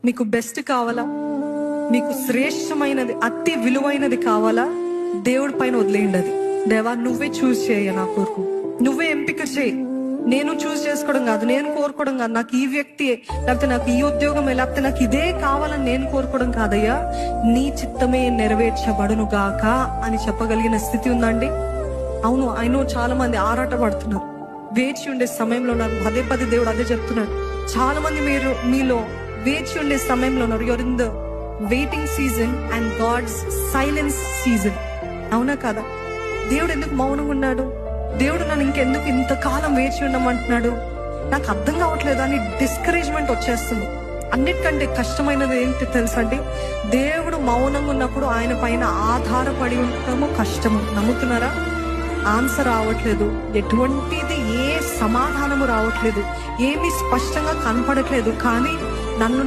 మీకు బెస్ట్ కావాలా, మీకు శ్రేష్టమైనది అతి విలువైనది కావాలా, దేవుడి పైన వదిలేయండి. అది దేవా నువ్వే చూస్ చేయ, నా కొరకు నువ్వే ఎంపిక చేయి. నేను చూస్ చేసుకోవడం కాదు, నేను కోరుకోవడం కాదు, నాకు ఈ వ్యక్తి లేకపోతే నాకు ఈ ఉద్యోగం లేకపోతే నాకు ఇదే కావాలని నేను కోరుకోవడం కాదయ్యా, నీ చిత్తమే నెరవేర్చబడును గాక అని చెప్పగలిగిన స్థితి ఉందండి. అవును, ఆయన చాలా మంది ఆరాట పడుతున్నారు, వేచి ఉండే సమయంలో ఉన్నారు. పదే పదే దేవుడు అదే చెప్తున్నాడు. చాలా మంది మీలో వేచి ఉండే సమయంలో ఉన్నారు. Your in the waiting season and God's silence season. అవునా కదా? దేవుడు ఎందుకు మౌనంగా ఉన్నాడు? దేవుడు నన్ను ఇంకెందుకు ఇంతకాలం వేచి ఉండమంటున్నాడు? నాకు అర్థం కావట్లేదు అని డిస్కరేజ్మెంట్ వచ్చేస్తుంది. అన్నిటికంటే కష్టమైనది ఏంటి తెలుసా అండి? దేవుడు మౌనంగా ఉన్నప్పుడు ఆయన పైన ఆధారపడి ఉండటము కష్టము. నమ్ముతున్నారా? ఆన్సర్ రావట్లేదు, ఎటువంటిది ఏ సమాధానము రావట్లేదు, ఏమీ స్పష్టంగా కనపడట్లేదు. కానీ నన్ను